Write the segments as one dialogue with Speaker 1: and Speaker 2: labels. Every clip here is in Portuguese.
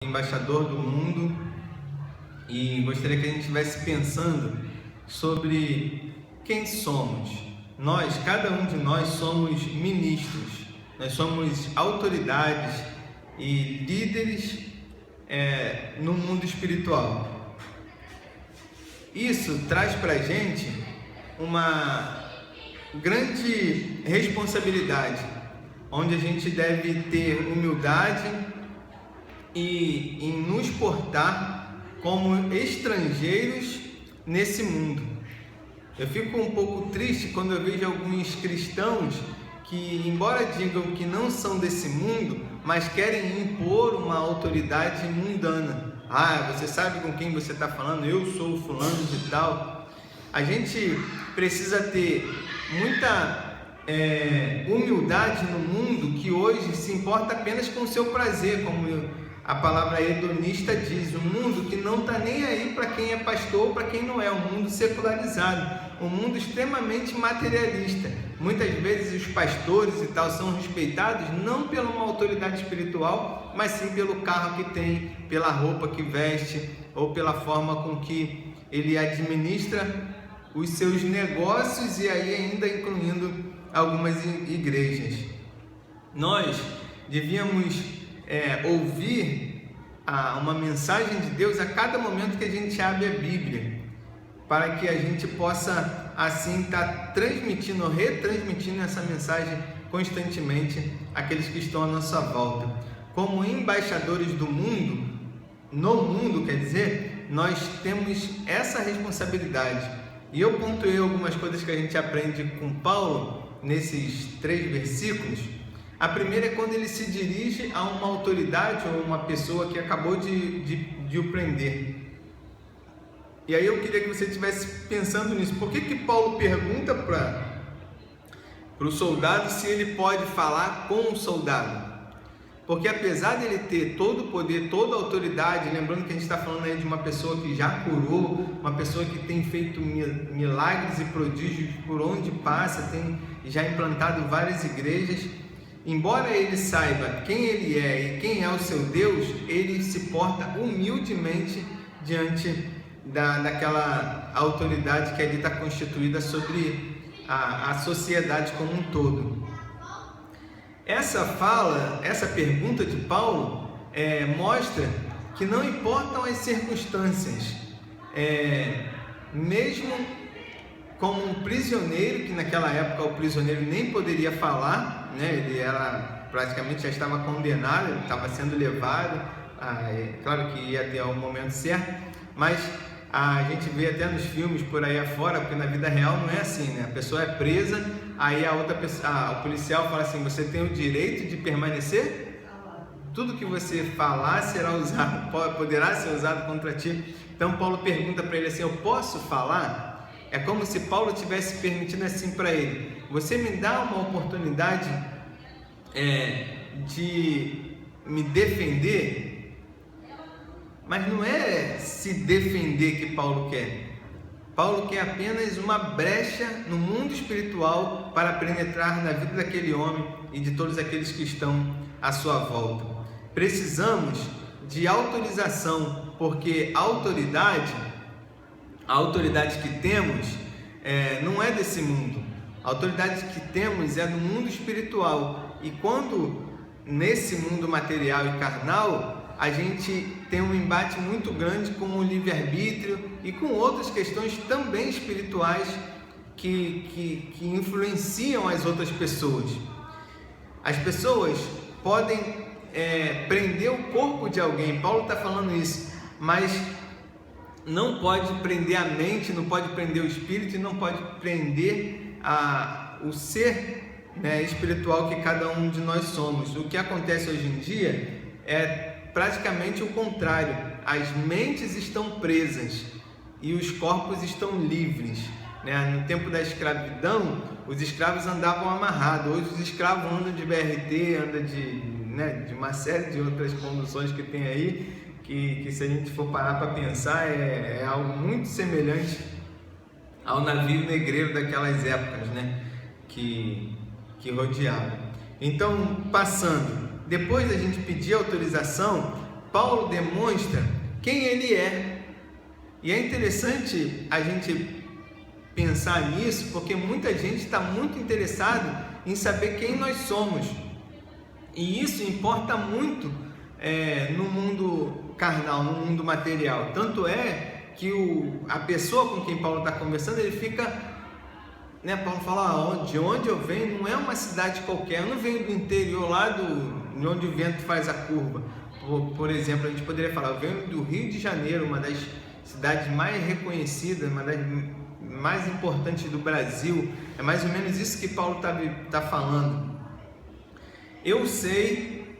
Speaker 1: Embaixador do mundo, e gostaria que a gente estivesse pensando sobre quem somos. Nós, cada um de nós, somos ministros, nós somos autoridades e líderes no mundo espiritual. Isso traz para a gente uma grande responsabilidade, onde a gente deve ter humildade e em nos portar como estrangeiros nesse mundo. Eu fico um pouco triste quando eu vejo alguns cristãos que, embora digam que não são desse mundo, mas querem impor uma autoridade mundana. Você sabe com quem você está falando? Eu sou o fulano de tal. A gente precisa ter muita humildade no mundo que hoje se importa apenas com o seu prazer, como a palavra hedonista diz, um mundo que não está nem aí para quem é pastor ou para quem não é, um mundo secularizado, um mundo extremamente materialista. Muitas vezes os pastores e tal são respeitados não pela uma autoridade espiritual, mas sim pelo carro que tem, pela roupa que veste ou pela forma com que ele administra os seus negócios, e aí ainda incluindo algumas igrejas. Nós devíamos ouvir uma mensagem de Deus a cada momento que a gente abre a Bíblia, para que a gente possa assim estar transmitindo ou retransmitindo essa mensagem constantemente àqueles que estão à nossa volta. Como embaixadores do mundo, no mundo, quer dizer, nós temos essa responsabilidade. E eu pontuei algumas coisas que a gente aprende com Paulo nesses 3 versículos. A primeira é quando ele se dirige a uma autoridade ou uma pessoa que acabou de o prender. E aí eu queria que você estivesse pensando nisso. Por que Paulo pergunta para o soldado se ele pode falar com o soldado? Porque apesar de ele ter todo o poder, toda a autoridade, lembrando que a gente está falando aí de uma pessoa que já curou, uma pessoa que tem feito milagres e prodígios por onde passa, tem já implantado várias igrejas, embora ele saiba quem ele é e quem é o seu Deus, ele se porta humildemente diante daquela autoridade que ali está constituída sobre a sociedade como um todo. Essa pergunta de Paulo mostra que não importam as circunstâncias, mesmo como um prisioneiro, que naquela época o prisioneiro nem poderia falar, ele praticamente já estava condenado, ele estava sendo levado, claro que ia até o momento certo, mas a gente vê até nos filmes por aí afora, porque na vida real não é assim, a pessoa é presa, aí o policial fala assim: você tem o direito de permanecer? Tudo que você falar será usado, poderá ser usado contra ti. Então Paulo pergunta para ele assim: eu posso falar? É como se Paulo tivesse permitindo assim para ele: você me dá uma oportunidade de me defender? Mas não é se defender que Paulo quer. Paulo quer apenas uma brecha no mundo espiritual para penetrar na vida daquele homem e de todos aqueles que estão à sua volta. Precisamos de autorização, porque a autoridade que temos não é desse mundo. A autoridade que temos é do mundo espiritual. E quando nesse mundo material e carnal, a gente tem um embate muito grande com o livre-arbítrio e com outras questões também espirituais que influenciam as outras pessoas. As pessoas podem prender o corpo de alguém, Paulo está falando isso, mas não pode prender a mente, não pode prender o espírito e não pode prender o ser espiritual que cada um de nós somos. O que acontece hoje em dia é praticamente o contrário. As mentes estão presas e os corpos estão livres. No tempo da escravidão, os escravos andavam amarrados. Hoje os escravos andam de BRT, andam de uma série de outras conduções que tem aí, que se a gente for parar para pensar, é algo muito semelhante ao navio negreiro daquelas épocas, que rodeavam. Então, passando, depois da gente pedir autorização, Paulo demonstra quem ele é. E é interessante a gente pensar nisso, porque muita gente está muito interessado em saber quem nós somos. E isso importa muito no mundo carnal, no mundo material. Tanto é que a pessoa com quem Paulo está conversando, ele fica, Paulo fala, de onde eu venho não é uma cidade qualquer, eu não venho do interior lá de onde o vento faz a curva. Por exemplo, a gente poderia falar, eu venho do Rio de Janeiro, uma das cidades mais reconhecidas, uma das mais importantes do Brasil. É mais ou menos isso que Paulo está falando. Eu sei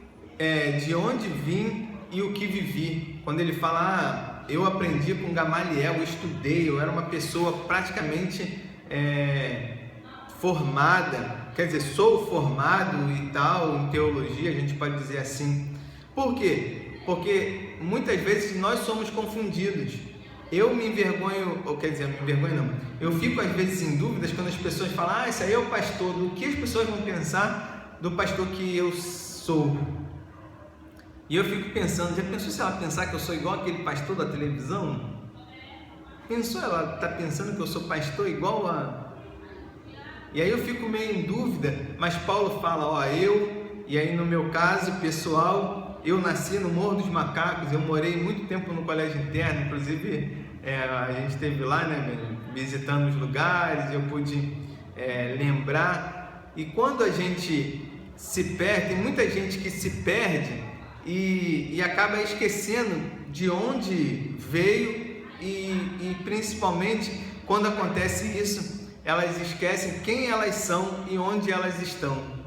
Speaker 1: de onde vim e o que vivi. Quando ele fala, eu aprendi com Gamaliel, eu estudei, eu era uma pessoa praticamente formada, quer dizer, sou formado e tal, em teologia, a gente pode dizer assim. Por quê? Porque muitas vezes nós somos confundidos. Eu me envergonho, ou quer dizer, me envergonho não, eu fico às vezes em dúvidas quando as pessoas falam, esse aí é o pastor, do que as pessoas vão pensar do pastor que eu sou. E eu fico pensando, já pensou se ela pensar que eu sou igual aquele pastor da televisão? Pensou, ela está pensando que eu sou pastor igual a... E aí eu fico meio em dúvida, mas Paulo fala, e aí no meu caso pessoal, eu nasci no Morro dos Macacos, eu morei muito tempo no colégio interno, inclusive a gente esteve lá, visitando os lugares, eu pude lembrar. E quando a gente se perde, tem muita gente que se perde e acaba esquecendo de onde veio e principalmente quando acontece isso, elas esquecem quem elas são e onde elas estão.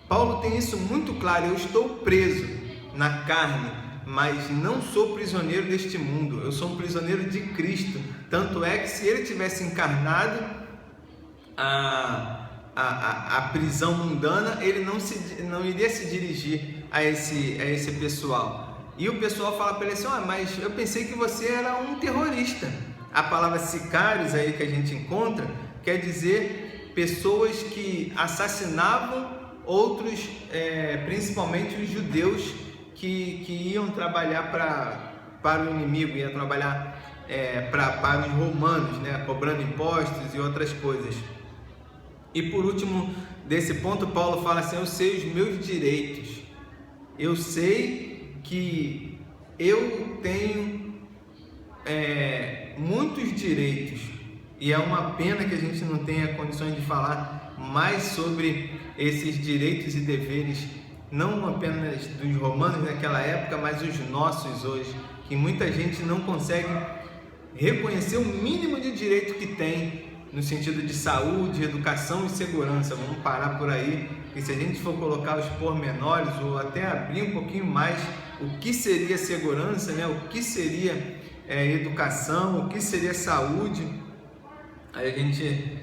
Speaker 1: Paulo tem isso muito claro, eu estou preso na carne, mas não sou prisioneiro deste mundo, eu sou um prisioneiro de Cristo. Tanto é que se ele tivesse encarnado a prisão mundana, ele não iria se dirigir a esse pessoal. E o pessoal fala para ele assim, mas eu pensei que você era um terrorista. A palavra sicários aí que a gente encontra, quer dizer pessoas que assassinavam outros, principalmente os judeus que iam trabalhar para o inimigo, iam trabalhar para os romanos, cobrando impostos e outras coisas. E por último, desse ponto, Paulo fala assim, eu sei os meus direitos, eu sei que eu tenho muitos direitos, e é uma pena que a gente não tenha condições de falar mais sobre esses direitos e deveres, não apenas dos romanos naquela época, mas os nossos hoje, que muita gente não consegue reconhecer o mínimo de direito que tem, no sentido de saúde, educação e segurança. Vamos parar por aí, e se a gente for colocar os pormenores, ou até abrir um pouquinho mais, o que seria segurança, o que seria educação, o que seria saúde, aí a gente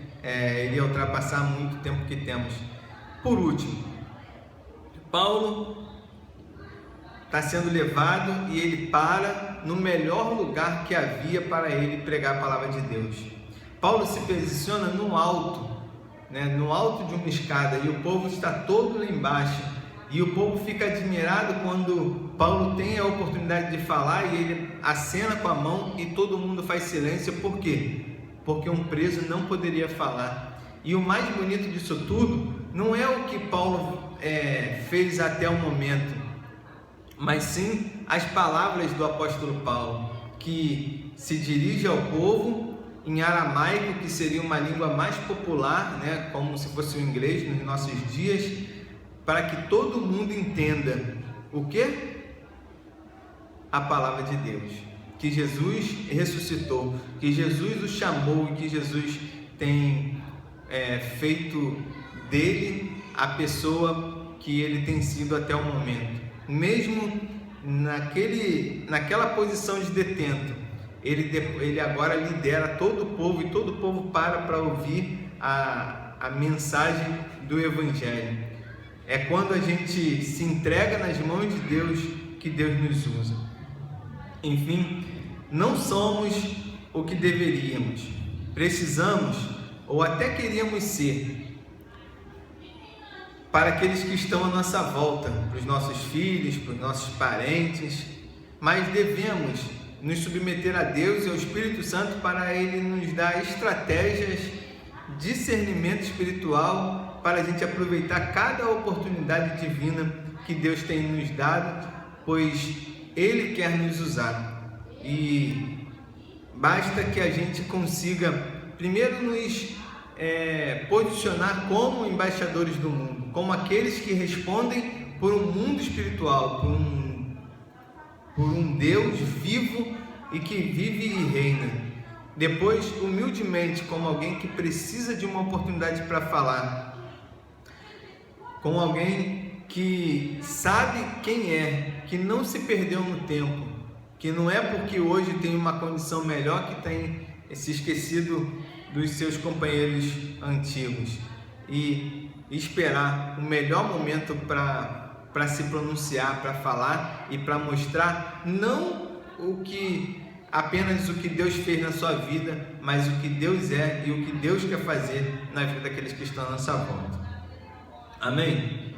Speaker 1: iria ultrapassar muito tempo que temos. Por último, Paulo está sendo levado e ele para no melhor lugar que havia para ele pregar a palavra de Deus. Paulo se posiciona no alto, no alto de uma escada, e o povo está todo lá embaixo, e o povo fica admirado quando Paulo tem a oportunidade de falar e ele acena com a mão e todo mundo faz silêncio. Por quê? Porque um preso não poderia falar. E o mais bonito disso tudo não é o que Paulo fez até o momento, mas sim as palavras do apóstolo Paulo, que se dirige ao povo em aramaico, que seria uma língua mais popular, como se fosse o inglês nos nossos dias, para que todo mundo entenda o quê? A palavra de Deus, que Jesus ressuscitou, que Jesus o chamou e que Jesus tem feito dele a pessoa que ele tem sido até o momento. Mesmo naquela posição de detento, ele agora lidera todo o povo, e todo o povo para ouvir a mensagem do Evangelho. É quando a gente se entrega nas mãos de Deus que Deus nos usa. Enfim, não somos o que deveríamos, precisamos ou até queríamos ser, para aqueles que estão à nossa volta, para os nossos filhos, para os nossos parentes, mas devemos nos submeter a Deus e ao Espírito Santo para Ele nos dar estratégias, discernimento espiritual para a gente aproveitar cada oportunidade divina que Deus tem nos dado, pois Ele quer nos usar. E basta que a gente consiga primeiro nos posicionar como embaixadores do mundo, como aqueles que respondem por um mundo espiritual, por um Deus vivo e que vive e reina. Depois, humildemente, como alguém que precisa de uma oportunidade para falar, como alguém que sabe quem é, que não se perdeu no tempo, que não é porque hoje tem uma condição melhor que tem se esquecido dos seus companheiros antigos, e esperar o melhor momento para se pronunciar, para falar e para mostrar não apenas o que Deus fez na sua vida, mas o que Deus é e o que Deus quer fazer na vida daqueles que estão à nossa volta. Amém?